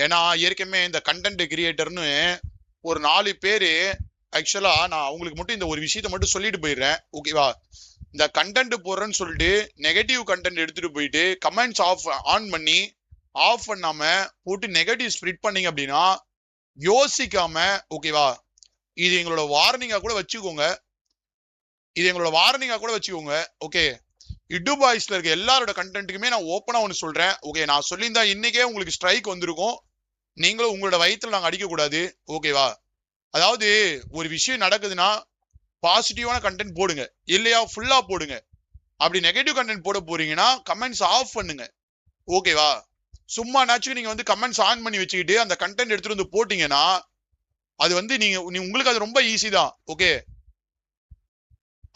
ஏன்னா ஏற்கனவே இந்த கண்டென்ட் கிரியேட்டர்னு ஒரு 4 பேரு ஆக்சுவலா நான் அவங்களுக்கு மட்டும் இந்த ஒரு விஷயத்த மட்டும் சொல்லிட்டு போயிடுறேன். ஓகேவா? இந்த கண்டென்ட் போடுறேன்னு சொல்லிட்டு நெகட்டிவ் கண்டென்ட் எடுத்துட்டு போயிட்டு கமெண்ட்ஸ் ஆன் பண்ணி ஆஃப் பண்ணாம போட்டு நெகட்டிவ் ஸ்ப்ரெட் பண்ணீங்க அப்படின்னா யோசிக்காம, ஓகேவா, இது எங்களோட வார்னிங்கா கூட வச்சுக்கோங்க. ஓகே, இடு பாய்ஸ்ல இருக்க எல்லாரோட கண்டென்ட்டுக்குமே நான் ஓப்பனா ஒன்று சொல்றேன். ஓகே, நான் சொல்லியிருந்தா இன்னைக்கே உங்களுக்கு ஸ்ட்ரைக் வந்திருக்கும். நீங்களும் உங்களோட வயிற்றுல நாங்கள் அடிக்க கூடாது. ஓகேவா? அதாவது ஒரு விஷயம் நடக்குதுன்னா பாசிட்டிவான கண்டென்ட் போடுங்க, இல்லையா ஃபுல்லா போடுங்க. அப்படி நெகட்டிவ் கண்டென்ட் போட போறீங்கன்னா கமெண்ட்ஸ் ஆஃப் பண்ணுங்க. ஓகேவா? சும்மா நாச்சும் நீங்க வந்து கமெண்ட்ஸ் ஆன் பண்ணி வச்சுக்கிட்டு அந்த கண்டென்ட் எடுத்துட்டு வந்து போட்டீங்கன்னா அது வந்து நீங்க உங்களுக்கு அது ரொம்ப ஈஸி தான். ஓகே,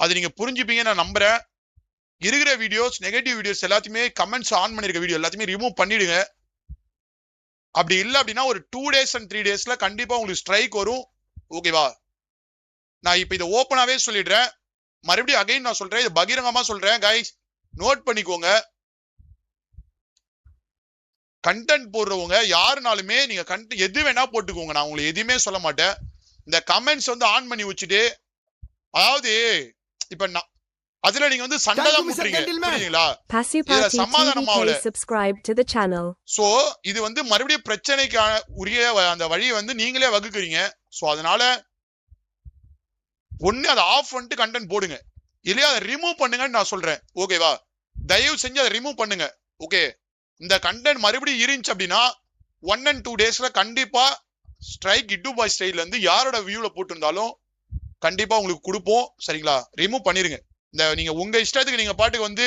அது நீங்க புரிஞ்சுப்பீங்க நான் நம்புறேன். இருக்கிற வீடியோஸ் நெகட்டிவ் வீடியோஸ் எல்லாத்தையுமே கமெண்ட்ஸ் ஆன் பண்ணிருக்க வீடியோ எல்லாத்தையுமே ரிமூவ் பண்ணிடுங்க. அப்படி இல்லை அப்படின்னா ஒரு 2 days and 3 daysல கண்டிப்பா உங்களுக்கு ஸ்ட்ரைக் வரும். ஓகேவா? நான் இப்ப இதை ஓப்பனாவே சொல்லிடுறேன். மறுபடியும் அகைன் நான் சொல்றேன், இது பகிரங்கமா சொல்றேன். கைஸ் நோட் பண்ணிக்கோங்க. கண்டென்ட் போடுறவங்க யாருனாலுமே நீங்க எது வேணா போட்டுக்கோங்க, நான் உங்களுக்கு எதுவுமே சொல்ல மாட்டேன். இந்த கமெண்ட்ஸ் வந்து ஆன் பண்ணி வச்சுட்டு, அதாவது இப்ப அதுல நீங்க வந்து சண்டை தான் முட்டுறீங்க, புரியுதுங்களா? இதுல சமாதானம் ஆகல. சோ இது வந்து மறுபடியும் பிரச்சனைக்கான உரிய அந்த வழியை வந்து நீங்களே வகுக்கிறீங்க. சோ அதனால ஒண்ணு அதை ஆஃப் பண்ணிட்டு கண்டென்ட் போடுங்க, இல்லையா அதை ரிமூவ் பண்ணுங்கன்னு நான் சொல்றேன். ஓகேவா? தயவு செஞ்சு அதை ரிமூவ் பண்ணுங்க. ஓகே, இந்த கண்டென்ட் மறுபடியும் இருந்துச்சு அப்படின்னா 1 and 2 daysல கண்டிப்பா ஸ்ட்ரைக் இட்டு பாய் ஸ்டைல்ல இருந்து யாரோட வியூல போட்டிருந்தாலும் கண்டிப்பா உங்களுக்கு கொடுப்போம். சரிங்களா? ரிமூவ் பண்ணிருங்க. இந்த நீங்க உங்க இஷ்டத்துக்கு நீங்க பாட்டுக்கு வந்து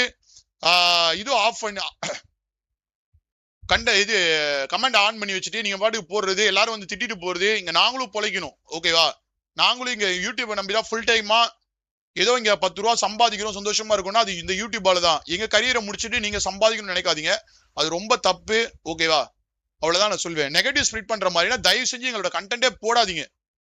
இது ஆஃப் பண்ணி இது கமெண்ட் ஆன் பண்ணி வச்சுட்டு நீங்க பாட்டுக்கு போடுறது, எல்லாரும் வந்து திட்டிட்டு போறது, இங்க நாங்களும் பொழைக்கணும். ஓகேவா? நாங்களும் இங்க யூடியூப் நம்பிதான் ஃபுல் டைமா ஏதோ இங்க 10 ரூபா சம்பாதிக்கணும் சந்தோஷமா இருக்கும்னா அது இந்த யூடியூபால தான். எங்க கரியரை முடிச்சுட்டு நீங்க சம்பாதிக்கணும்னு நினைக்காதீங்க, அது ரொம்ப தப்பு. ஓகேவா? அவ்வளவுதான் நான் சொல்வேன். நெகட்டிவ் ஸ்ப்ரெட் பண்ற மாதிரினா தயவு செஞ்சு எங்களோட கண்டென்ட்டே போடாதீங்க.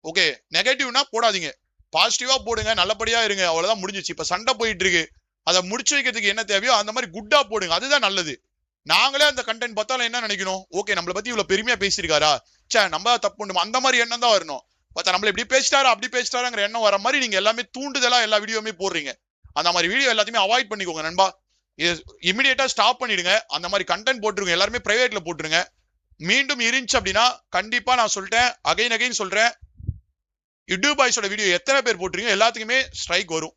ஓகே, நெகட்டிவ்னா போடாதீங்க, பாசிட்டிவா போடுங்க, நல்லபடியா இருங்க. அவ்வளவுதான், முடிஞ்சிச்சு. இப்ப சண்டை போயிட்டு இருக்கு, அதை முடிச்சு வைக்கிறதுக்கு என்ன தேவையோ அந்த மாதிரி குட்டா போடுங்க, அதுதான் நல்லது. நாங்களே அந்த கண்டென்ட் பார்த்தாலும் என்ன நினைக்கணும், ஓகே நம்மளை பத்தி இவ்வளவு பெருமையா பேசியிருக்காரா, சே நம்ம தப்பு பண்ணுமா, அந்த மாதிரி எண்ணம் தான் வரணும். பார்த்தா நம்மள இப்படி பேசிட்டாரா அப்படி பேசிட்டாராங்கிற எண்ணம் வர மாதிரி நீங்க எல்லாமே தூண்டுதலா எல்லா வீடியோமே போடுறீங்க. அந்த மாதிரி வீடியோ எல்லாத்தையுமே அவாய்ட் பண்ணிக்கோங்க நண்பா. இமிடியேட்டா ஸ்டாப் பண்ணிடுங்க. அந்த மாதிரி கண்டென்ட் போட்டுருங்க, எல்லாருமே பிரைவேட்ல போட்டுருங்க. மீண்டும் இருந்துச்சு அப்படின்னா கண்டிப்பா நான் சொல்லிட்டேன், அகைன் சொல்றேன், இடு பாய்ஸோட வீடியோ எத்தனை பேர் போட்டுருங்க எல்லாத்துக்குமே ஸ்ட்ரைக் வரும்.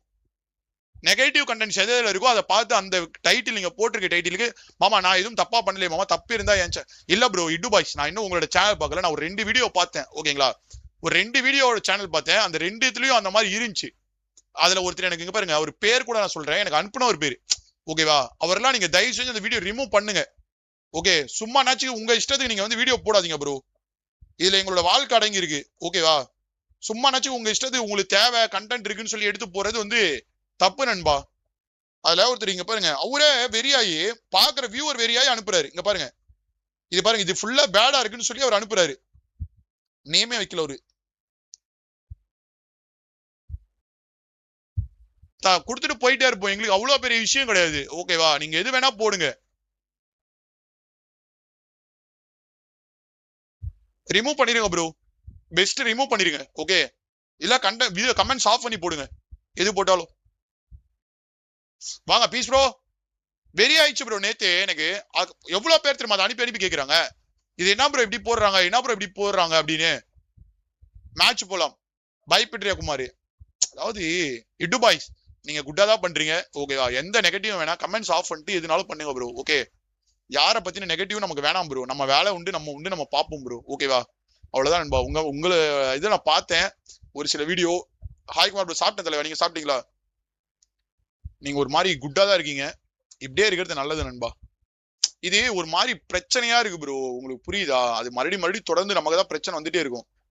நெகட்டிவ் கண்டென்ட்ஸ் எதில் இருக்கோ அதை பார்த்து அந்த டைட்டில் நீங்க போட்டிருக்க டைட்டிலுக்கு மாமா நான் எதுவும் தப்பா பண்ணலையே மாமா, தப்பு இருந்தா ஏன் இல்ல ப்ரோ இடு பாய்ஸ் நான் இன்னும் உங்களோட சேனல் பார்க்கல, நான் ஒரு 2 வீடியோ பார்த்தேன். ஓகேங்களா? ஒரு 2 வீடியோட சேனல் பார்த்தேன், அந்த 2த்துலயும் அந்த மாதிரி இருந்துச்சு. அதுல ஒருத்தர் எனக்கு இங்க பாருங்க, அவர் பேர் கூட நான் சொல்றேன், எனக்கு அனுப்பின ஒரு பேரு. ஓகேவா? அவரெல்லாம் நீங்க தயவு செஞ்சு அந்த வீடியோ ரிமூவ் பண்ணுங்க. ஓகே, சும்மா நாச்சுக்கு உங்க இஷ்டத்துக்கு நீங்க வந்து வீடியோ போடாதீங்க ப்ரோ, இதுல எங்களோட வாழ்க்கை அடங்கி இருக்கு. ஓகேவா? சும்மா நாச்சுக்கு உங்க இஷ்டத்துக்கு உங்களுக்கு தேவை கண்டென்ட் இருக்குன்னு சொல்லி எடுத்து போறது வந்து தப்பு நண்பா. அதுல ஒருத்தர் இங்க பாருங்க, அவரே வெறியாயி பாக்குற வியூவர் வெறியாயி அனுப்புறாரு. இங்க பாருங்க, இது பாருங்க, இது ஃபுல்லா பேடா இருக்குன்னு சொல்லி அவர் அனுப்புறாரு. நேமே வைக்கல, அவரு கொடுத்துட்டு போயிட்டே இருப்போம், எங்களுக்கு அவ்வளவு பெரிய விஷயம் கிடையாது. ஓகேவா? நீங்க எது வேணா போடுங்க, ரிமூவ் பண்ணிருங்க ப்ரோ, பெஸ்ட் ரிமூவ் பண்ணிருங்க. ஓகே, இல்ல கமெண்ட்ஸ் ஆஃப் பண்ணி போடுங்க, எது போட்டாலும். வாங்க பீஸ் ப்ரோ. வெரி ஆயிடுச்சு ப்ரோ. நேத்து எனக்கு எவ்வளவு பேர் தெரியுமா அதை அனுப்பி கேக்குறாங்க, இது என்ன ப்ரோ இப்படி போடுறாங்க, என்ன ப்ரோ இப்படி போடுறாங்க அப்படின்னு. மேட்ச் போலாம் பயப்படுறியா குமார்? அதாவது இடு பாய்ஸ் நீங்க குட்டா தான் பண்றீங்க. ஓகேவா? எந்த நெகட்டிவ் வேணா கமெண்ட்ஸ் ஆஃப் பண்ணிட்டு எதுனாலும் பண்ணுங்க ப்ரோ. ஓகே, யாரை பத்தின நெகட்டிவ் நமக்கு வேணாம் ப்ரோ, நம்ம வேலை உண்டு நம்ம பார்ப்போம் ப்ரோ. ஓகேவா? அவ்வளவுதான் நண்பா. உங்களை இதை நான் பார்த்தேன் ஒரு சில வீடியோ. ஹாய் குமார் ப்ரோ, சாப்பிட்டேன் தலைவா, நீங்க சாப்பிட்டீங்களா? நீங்க ஒரு மாதிரி குட்டா தான் இருக்கீங்க, இப்படியே இருக்கிறது நல்லது நண்பா. இது ஒரு மாதிரி பிரச்சனையா இருக்கு ப்ரோ, உங்களுக்கு புரியுதா? அது மறுபடியும் தொடர்ந்து நமக்கு தான் பிரச்சனை வந்துட்டே இருக்கும்.